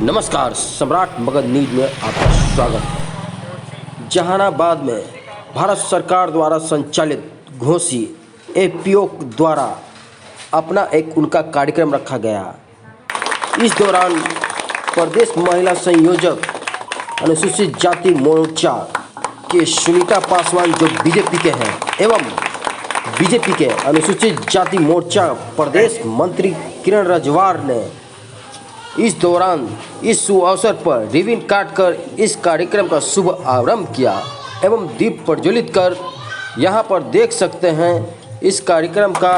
नमस्कार, सम्राट मगध न्यूज में आपका स्वागत है। जहानाबाद में भारत सरकार द्वारा संचालित घोसी एपीओ द्वारा अपना एक उनका कार्यक्रम रखा गया। इस दौरान प्रदेश महिला संयोजक अनुसूचित जाति मोर्चा के सुनीता पासवान जो बीजेपी के हैं एवं बीजेपी के अनुसूचित जाति मोर्चा प्रदेश मंत्री किरण रजवार ने इस दौरान इस शुभ अवसर पर रिबन काटकर इस कार्यक्रम का शुभ आरंभ किया एवं दीप प्रज्वलित कर यहां पर देख सकते हैं इस कार्यक्रम का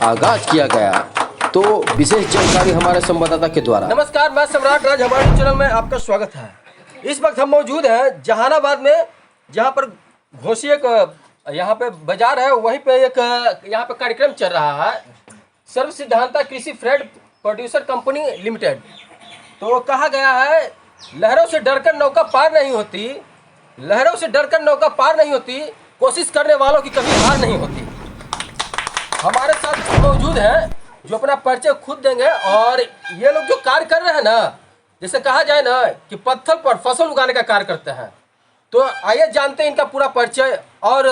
आगाज किया गया। तो विशेष जानकारी हमारे संवाददाता के द्वारा। नमस्कार, मैं सम्राट राज, हमारे चैनल में आपका स्वागत है। इस वक्त हम मौजूद हैं जहानाबाद में, जहां पर घोसी एक यहाँ पे बाजार है, वहीं पे एक यहाँ पे कार्यक्रम चल रहा है। सर्व सिद्धांता कृषि फ्रेड प्रोड्यूसर कंपनी लिमिटेड। तो कहा गया है, लहरों से डरकर नौका पार नहीं होती, लहरों से डरकर नौका पार नहीं होती, कोशिश करने वालों की कभी हार नहीं होती। हमारे साथ मौजूद हैं जो अपना परिचय खुद देंगे। और ये लोग जो कार्य कर रहे हैं ना, जैसे कहा जाए ना कि पत्थर पर फसल उगाने का कार्य करते हैं। तो आइए जानते हैं इनका पूरा परिचय और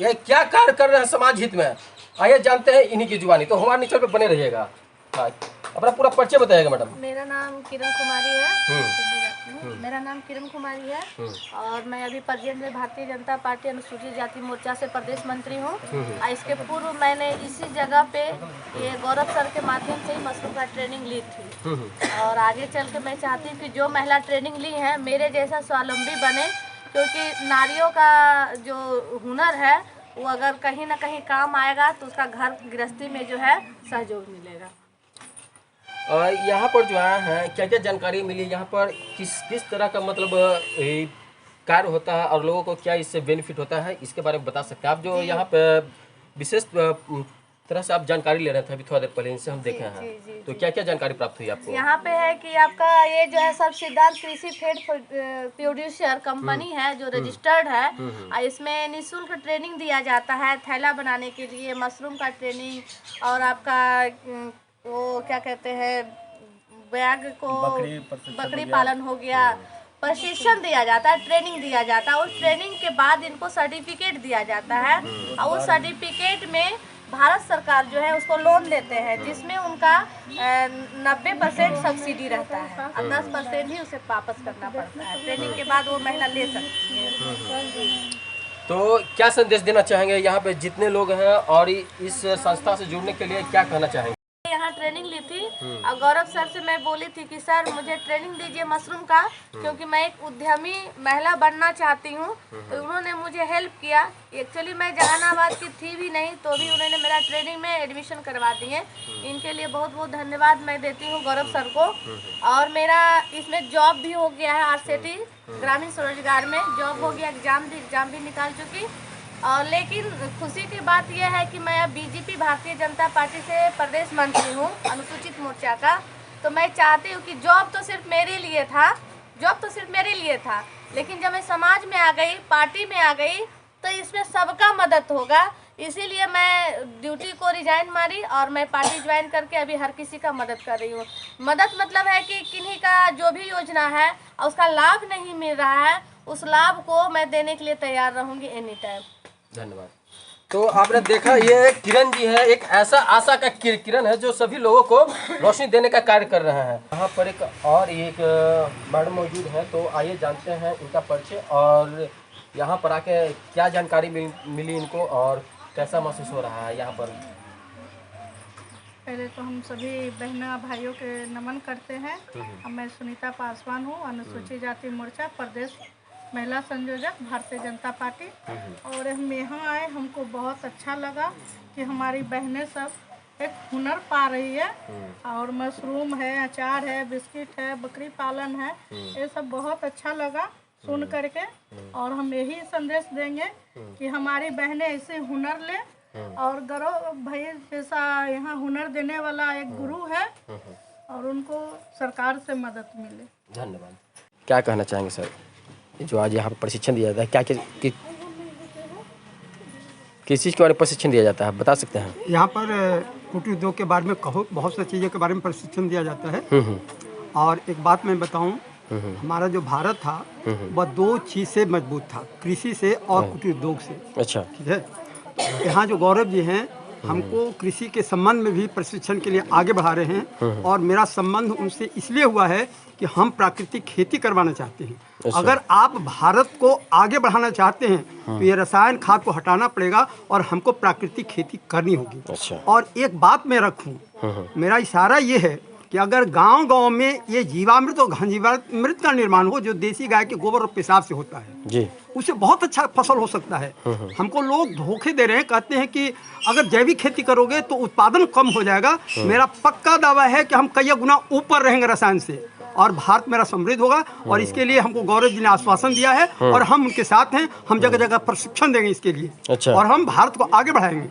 ये क्या कार्य कर रहे हैं समाज हित में। आइए जानते हैं इन्हीं की जुबानी। तो हमारे नीचे पे बने रहिएगा। हाँ, अपना पूरा परिचय बताइएगा मैडम। मेरा नाम किरण कुमारी है। मेरा नाम किरण कुमारी है और मैं अभी प्रेजेंट में भारतीय जनता पार्टी अनुसूचित जाति मोर्चा से प्रदेश मंत्री हूँ। इसके पूर्व मैंने इसी जगह पे ये गौरव सर के माध्यम से ही मशरूम का ट्रेनिंग ली थी। और आगे चल के मैं चाहती हूँ कि जो महिला ट्रेनिंग ली है मेरे जैसा स्वावलंबी बने, क्योंकि नारियों का जो हुनर है वो अगर कहीं ना कहीं काम आएगा तो उसका घर गृहस्थी में जो है सहयोग मिलेगा। यहाँ पर जो है क्या क्या जानकारी मिली, यहाँ पर किस तरह का मतलब कार्य होता है और लोगों को क्या इससे बेनिफिट होता है, इसके बारे में बता सकते हैं आप? जो यहाँ पे विशेष तरह से आप जानकारी ले रहे थे अभी थोड़ा देर पहले, इनसे हम देखे हैं। तो क्या क्या जानकारी प्राप्त हुई आपको? यहाँ पे है कि आपका ये जो है सब सिद्धांत कृषि फीड प्रोड्यूसर कंपनी है जो रजिस्टर्ड है। इसमें निःशुल्क ट्रेनिंग दिया जाता है, थैला बनाने के लिए, मशरूम का ट्रेनिंग और आपका वो क्या कहते हैं बैग को बकरी पालन हो गया, प्रशिक्षण दिया जाता है, ट्रेनिंग दिया जाता है। उस ट्रेनिंग के बाद इनको सर्टिफिकेट दिया जाता है और उस सर्टिफिकेट में भारत सरकार जो है उसको लोन देते हैं, जिसमें उनका 90% सब्सिडी रहता है और 10% ही उसे वापस करना पड़ता है। ट्रेनिंग के बाद वो महिला ले सकती है। तो क्या संदेश देना चाहेंगे यहाँ पे जितने लोग हैं और इस संस्था से जुड़ने के लिए क्या कहना चाहेंगे? यहाँ ट्रेनिंग ली थी और गौरव सर से मैं बोली थी कि सर मुझे ट्रेनिंग दीजिए मशरूम का, क्योंकि मैं एक उद्यमी महिला बनना चाहती हूँ। तो उन्होंने मुझे हेल्प किया। एक्चुअली मैं जहानाबाद की थी भी नहीं, तो भी उन्होंने मेरा ट्रेनिंग में एडमिशन करवा दिए। इनके लिए बहुत बहुत धन्यवाद मैं देती हूँ गौरव सर को। और मेरा इसमें जॉब भी हो गया है, आरसेटी ग्रामीण स्वरोजगार में जॉब हो गया, एग्जाम भी निकाल चुकी। और लेकिन खुशी की बात यह है कि मैं अब बीजेपी भारतीय जनता पार्टी से प्रदेश मंत्री हूँ अनुसूचित मोर्चा का। तो मैं चाहती हूँ कि जॉब तो सिर्फ मेरे लिए था, लेकिन जब मैं समाज में आ गई, पार्टी में आ गई, तो इसमें सबका मदद होगा। इसीलिए मैं ड्यूटी को रिजाइन मारी और मैं पार्टी ज्वाइन करके अभी हर किसी का मदद कर रही हूँ। मदद मतलब है कि किन्हीं का जो भी योजना है और उसका लाभ नहीं मिल रहा है, उस लाभ को मैं देने के लिए तैयार रहूँगी एनी टाइम। धन्यवाद। तो आपने देखा ये किरण जी है, एक ऐसा आशा का किरण है जो सभी लोगों को रोशनी देने का कार्य कर रहे हैं। यहाँ पर एक मैडम मौजूद है, तो आइए जानते हैं इनका परिचय और यहाँ पर आके क्या जानकारी मिली इनको और कैसा महसूस हो रहा है यहाँ पर। पहले तो हम सभी बहना भाइयों के नमन करते हैं। मैं सुनीता पासवान हूँ, अनुसूचित जाति मोर्चा प्रदेश महिला संयोजक भारतीय जनता पार्टी। और हम यहाँ आए, हमको बहुत अच्छा लगा कि हमारी बहनें सब एक हुनर पा रही है। और मशरूम है, अचार है, बिस्किट है, बकरी पालन है, ये सब बहुत अच्छा लगा सुन करके। और हम यही संदेश देंगे कि हमारी बहनें ऐसे हुनर ले और गौरव भाई जैसा यहाँ हुनर देने वाला एक गुरु है और उनको सरकार से मदद मिले। धन्यवाद। क्या कहना चाहेंगे सर, जो आज यहाँ पर प्रशिक्षण दिया जाता है, क्या किस चीज़ के बारे में प्रशिक्षण दिया जाता है, बता सकते हैं? यहाँ पर कुटीर उद्योग के बारे में बहुत सी चीज़ों के बारे में प्रशिक्षण दिया जाता है। और एक बात मैं बताऊं, हमारा जो भारत था वह 2 चीज़ से मजबूत था, कृषि से और कुटीर उद्योग से। अच्छा। ठीक है, तो यहाँ जो गौरव जी हैं हमको कृषि के संबंध में भी प्रशिक्षण के लिए आगे बढ़ा रहे हैं और मेरा संबंध उनसे इसलिए हुआ है कि हम प्राकृतिक खेती करवाना चाहते हैं। अच्छा। अगर आप भारत को आगे बढ़ाना चाहते हैं तो ये रसायन खाद को हटाना पड़ेगा और हमको प्राकृतिक खेती करनी होगी। अच्छा। और एक बात मैं रखूं, मेरा इशारा ये है कि अगर गांव-गांव में ये जीवामृत और घनजीवामृत का निर्माण हो, जो देसी गाय के गोबर और पेशाब से होता है जी, उससे बहुत अच्छा फसल हो सकता है। हमको लोग धोखे दे रहे हैं, कहते हैं कि अगर जैविक खेती करोगे तो उत्पादन कम हो जाएगा। मेरा पक्का दावा है कि हम कई गुना ऊपर रहेंगे रसायन से और भारत मेरा समृद्ध होगा। और इसके लिए हमको गौरव जी ने आश्वासन दिया है और हम उनके साथ हैं। हम जगह जगह प्रशिक्षण देंगे इसके लिए। अच्छा। और हम भारत को आगे बढ़ाएंगे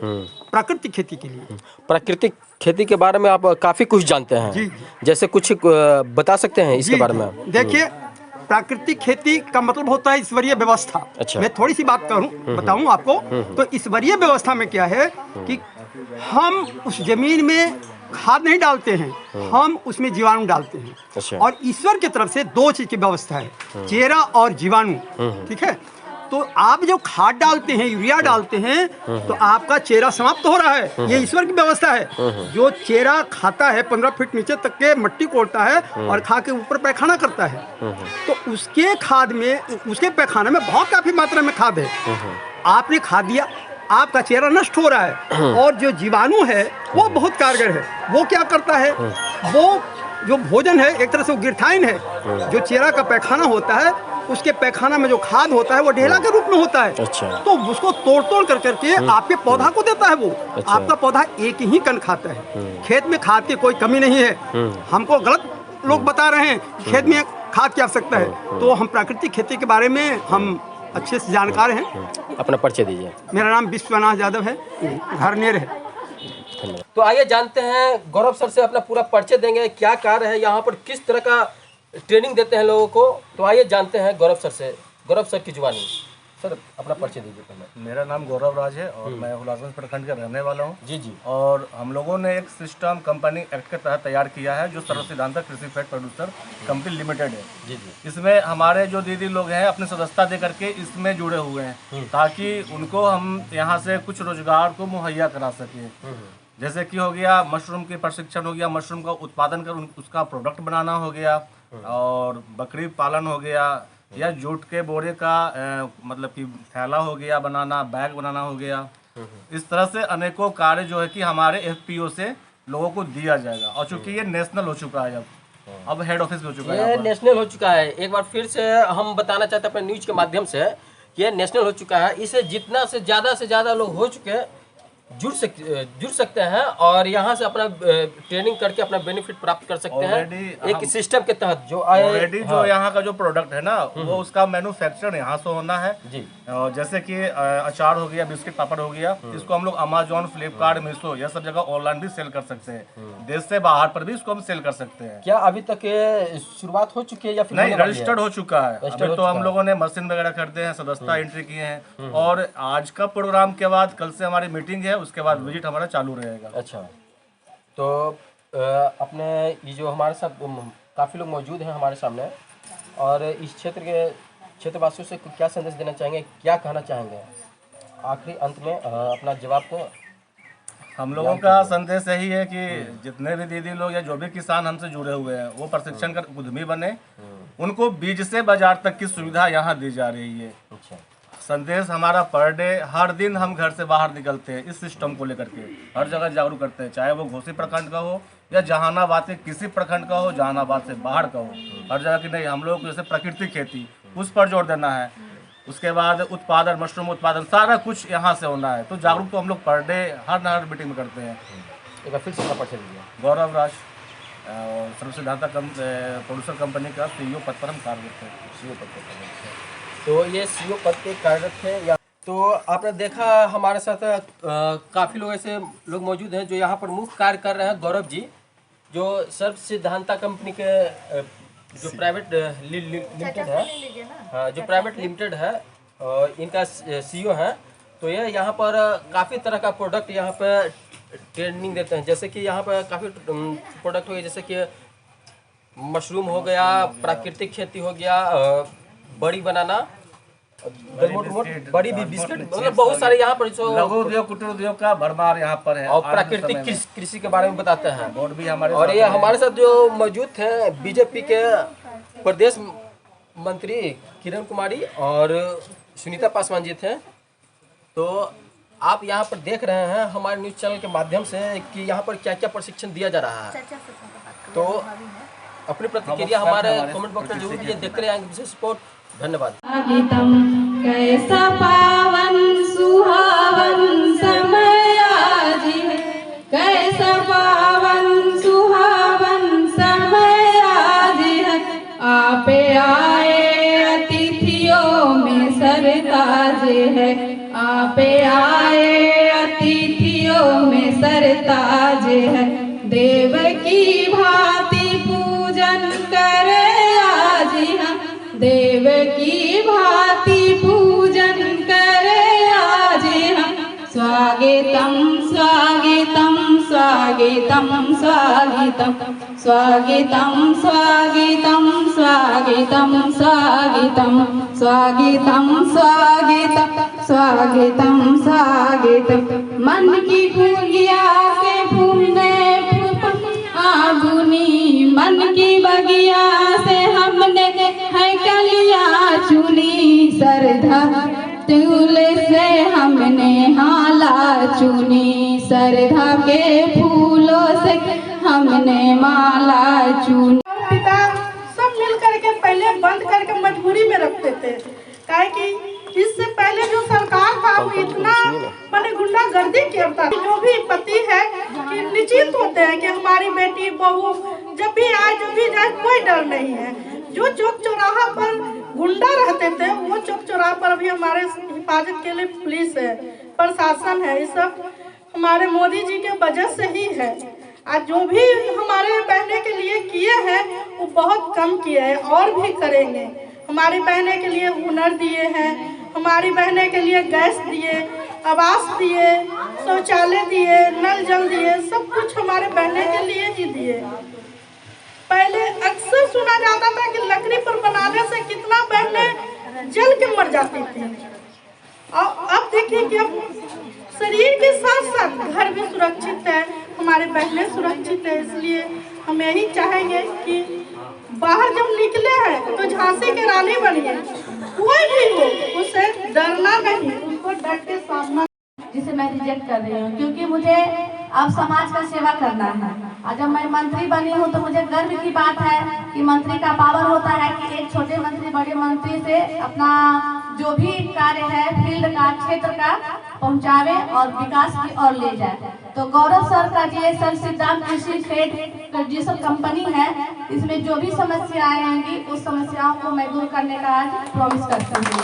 प्राकृतिक खेती के लिए। प्राकृतिक खेती के बारे में आप काफ़ी कुछ जानते हैं। जी। जैसे कुछ बता सकते हैं इसके जी, बारे में? देखिए, प्राकृतिक खेती का मतलब होता है ईश्वरीय व्यवस्था। अच्छा। मैं थोड़ी सी बात करूं, बताऊं आपको। तो ईश्वरीय व्यवस्था में क्या है कि हम उस जमीन में खाद नहीं डालते हैं, हम उसमें जीवाणु डालते हैं। अच्छा। और ईश्वर की तरफ से 2 चीज की व्यवस्था है, चेरा और जीवाणु। ठीक है, तो आप जो खाद डालते हैं, यूरिया डालते हैं, तो आपका चेरा समाप्त हो रहा है। ये ईश्वर की व्यवस्था है। जो चेरा खाता है 15 फीट नीचे तक के मट्टी कोड़ता है और खा के ऊपर पैखाना करता है, तो उसके खाद में, उसके पैखाने में बहुत काफी मात्रा में खाद है। आपने खाद दिया, आपका चेहरा नष्ट हो रहा है। और जो जीवाणु है वो बहुत कारगर है। वो क्या करता है, वो जो भोजन है एक तरह से वो गिरठाइन है। जो चेहरा का पैखाना होता है, उसके पैखाना में जो खाद होता है वो ढेला के रूप में होता है। अच्छा। तो उसको तोड़ तोड़ कर करके आपके पौधा को देता है वो। अच्छा। आपका पौधा एक ही कण खाता है। खेत में खाद की कोई कमी नहीं है। हमको गलत लोग बता रहे हैं कि खेत में खाद की आवश्यकता है। तो हम प्राकृतिक खेती के बारे में हम अच्छे से जानकार हैं। अपना परिचय दीजिए। मेरा नाम विश्वनाथ यादव है, घर नेर है। तो आइए जानते हैं, गौरव सर से अपना पूरा परिचय देंगे, क्या कार्य है यहाँ पर, किस तरह का ट्रेनिंग देते हैं लोगों को। तो आइए जानते हैं गौरव सर से, गौरव सर की जुबानी। सर अपना परिचय दीजिए पहले। मेरा नाम गौरव राज है और मैं हुलासगंज प्रखंड का रहने वाला हूँ। जी जी। और हम लोगों ने एक सिस्टम कंपनी एक्ट के तहत तैयार किया है जो सर्व सिद्धांत कृषि फैट प्रोड्यूसर कंपनी लिमिटेड है। जी जी। इसमें हमारे जो दीदी लोग हैं अपनी सदस्यता दे करके इसमें जुड़े हुए हैं ताकि उनको हम यहाँ से कुछ रोजगार को मुहैया करा सकें। जैसे कि हो गया मशरूम के प्रशिक्षण हो गया, मशरूम का उत्पादन कर उसका प्रोडक्ट बनाना हो गया, और बकरी पालन हो गया, या जूट के बोरे का मतलब कि थैला हो गया बनाना, बैग बनाना हो गया। इस तरह से अनेकों कार्य जो है कि हमारे एफपीओ से लोगों को दिया जाएगा। और चूंकि ये नेशनल हो चुका है, अब हेड ऑफिस हो चुका है, ये नेशनल हो चुका है। एक बार फिर से हम बताना चाहते हैं अपने न्यूज के माध्यम से कि ये नेशनल हो चुका है। इसे जितना से ज़्यादा लोग हो चुके जुड़ सकते हैं और यहाँ से अपना ट्रेनिंग करके अपना बेनिफिट प्राप्त कर सकते हैं एक सिस्टम के तहत जो ऑलरेडी जो यहाँ का जो प्रोडक्ट है ना वो उसका मैन्युफैक्चर यहाँ से होना है जी। जैसे कि अचार हो गया, बिस्किट पापड़ हो गया, इसको हम लोग अमेजोन, फ्लिपकार्ट, मीशो यह सब जगह ऑनलाइन भी सेल कर सकते हैं। देश से बाहर पर भी इसको हम सेल कर सकते हैं। क्या अभी तक शुरुआत हो चुकी है या फिर नहीं, रजिस्टर्ड हो चुका है। अभी तो हम लोगों ने मशीन वगैरह खरीदे हैं, सदस्यता एंट्री किए हैं, और आज का प्रोग्राम के बाद कल से हमारी मीटिंग है, उसके बाद विजिट हमारा चालू रहेगा। अच्छा, तो अपने ये जो हमारे साथ काफ़ी लोग मौजूद हैं हमारे सामने, और इस क्षेत्रवासियों से क्या संदेश देना चाहेंगे, क्या कहना चाहेंगे आखिरी अंत में अपना जवाब को? हम लोगों का संदेश यही है कि जितने भी दीदी लोग या जो भी किसान हमसे जुड़े हुए हैं वो प्रशिक्षण कर उद्यमी बने। उनको बीज से बाजार तक की सुविधा यहाँ दी जा रही है। अच्छा, संदेश हमारा पर डे हर दिन हम घर से बाहर निकलते हैं, इस सिस्टम को लेकर के हर जगह जागरूक करते हैं, चाहे वो घोसी प्रखंड का हो या जहानाबाद के किसी प्रखंड का हो, जहानाबाद से बाहर का हो, हर जगह की नहीं। हम लोग जैसे प्राकृतिक खेती उस पर जोर देना है, उसके बाद उत्पादन, मशरूम उत्पादन, सारा कुछ यहाँ से होना है। तो जागरूक तो हम लोग पर डे हर मीटिंग में करते हैं। एक बार फिर से परिचय दीजिए। गौरव राज, सर्व सिद्धांत प्रोड्यूसर कंपनी का CEO पद पर हम कार्यरत हैं। CEO पद पर। तो ये CEO पद पे कार्यरत है या? तो आपने देखा हमारे साथ काफ़ी लोग ऐसे लोग मौजूद हैं जो यहाँ पर मुख्य कार्य कर रहे हैं। गौरव जी जो सर्व सिद्धांता कंपनी के जो प्राइवेट लिमिटेड है, हाँ, जो प्राइवेट लिमिटेड है, इनका CEO है। तो ये यहाँ पर काफ़ी तरह का प्रोडक्ट यहाँ पर ट्रेनिंग देते हैं। जैसे कि यहाँ पर काफ़ी प्रोडक्ट हो गए, जैसे कि मशरूम हो गया, प्राकृतिक खेती हो गया, बड़ी बनाना, बड़ी भी बिस्किट, मतलब बहुत सारे यहाँ पर जो लघु उद्योग कुटीर उद्योग का भरमार यहाँ पर है। और आज के प्राकृतिक समय में कृषि के बारे में बताते हैं। बोर्ड भी हमारे और साथ ये है। हमारे साथ जो मौजूद थे बीजेपी के प्रदेश मंत्री किरण कुमारी और सुनीता पासवान जी थे। तो आप यहाँ पर देख रहे हैं हमारे न्यूज़ चैनल के माध्यम से कि यहाँ पर क्या क्या प्रशिक्षण दिया जा रहा है। तो अपनी प्रतिक्रिया हमारे कमेंट बॉक्स में जरूर दीजिए। देखते रहेंगे विशेष रिपोर्ट। धन्यवाद। कैसा पावन सुहावन समय आज है, कैसा पावन सुहावन समय आज है। आपे आए अतिथियों में सरताज है, आपे आए अतिथियों में सरताज है। देव की भांति पूजन करे आज हम, देव की भांति पूजन करे आज हम। स्वागतम स्वागतम स्वागतम स्वागतम स्वागतम स्वागतम स्वागतम स्वागतम स्वागतम स्वागतम स्वागतम स्वागतम। मन की फूलिया से फूलने आगुनी, मन की बगिया से हमने है कलियां चुनी। सरधा तुले से हमने हाला चुनी, सरधा के फूलों से हमने माला चुनी। पिता सब मिल करके पहले बंद करके मजबूरी में रखते थे, काहे कि इससे पहले जो सरकार था वो इतना माने गुंडागर्दी करता। जो भी पति है कि निश्चिंत होते हैं कि हमारी बेटी बहू जब भी आए जब भी जाए कोई डर नहीं है। जो चौक चौराहा पर गुंडा रहते थे वो चौक चौराहा पर अभी हमारे हिफाजत के लिए पुलिस है, प्रशासन है। ये सब हमारे मोदी जी के वजह से ही है। आज जो भी हमारे बहने के लिए किए हैं वो बहुत कम किए हैं और भी करेंगे। हमारी बहने के लिए हुनर दिए हैं, हमारी बहने के लिए गैस दिए, आवास दिए, शौचालय दिए, नल जल दिए, सब कुछ हमारे बहने के लिए ही दिए। पहले अक्सर सुना जाता था कि लकड़ी पर बनाने से कितना बहनें जल के मर जाती थी। और अब देखिए कि अब शरीर के साथ साथ घर भी सुरक्षित है, हमारे बहनें सुरक्षित है। इसलिए हम यही चाहेंगे कि बाहर जब निकले हैं तो झांसी के रानी बनिए, कोई भी हो उसे डरना नहीं, उनको डर के सामना। जिसे मैं रिजेक्ट कर रही हूँ क्योंकि मुझे अब समाज का सेवा करना है। और जब मैं मंत्री बनी हूँ तो मुझे गर्व की बात है कि मंत्री का पावर होता है कि एक छोटे मंत्री बड़े मंत्री से अपना जो भी कार्य है फील्ड का क्षेत्र का पहुँचावे और विकास की ओर ले जाए। तो गौरव सर का GSL सिद्धांत कृषि फेड जी सब कंपनी है, इसमें जो भी समस्याएं आएंगी उस समस्याओं को मैं दूर करने का आज प्रॉमिस करती हूँ।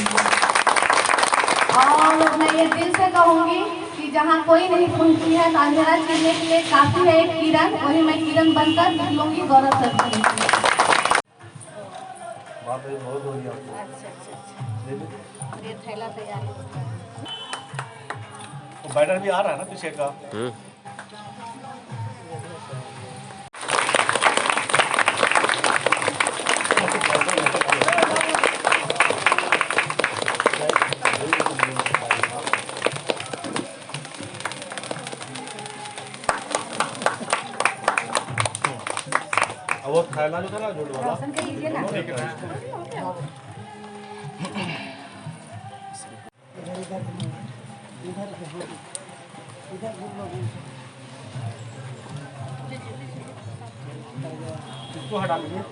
और मैं ये दिल से कहूँगी कि जहाँ कोई नहीं पहुँची है तो अंधेरा चीरने के लिए काफ़ी है एक किरण, वही मैं किरण बनकर निकलूंगी गौरव सर से। बैनर भी आ रहा है ना पीछे का। वो थैला जो था ना जोड़ वाला इसको हटा दीजिए।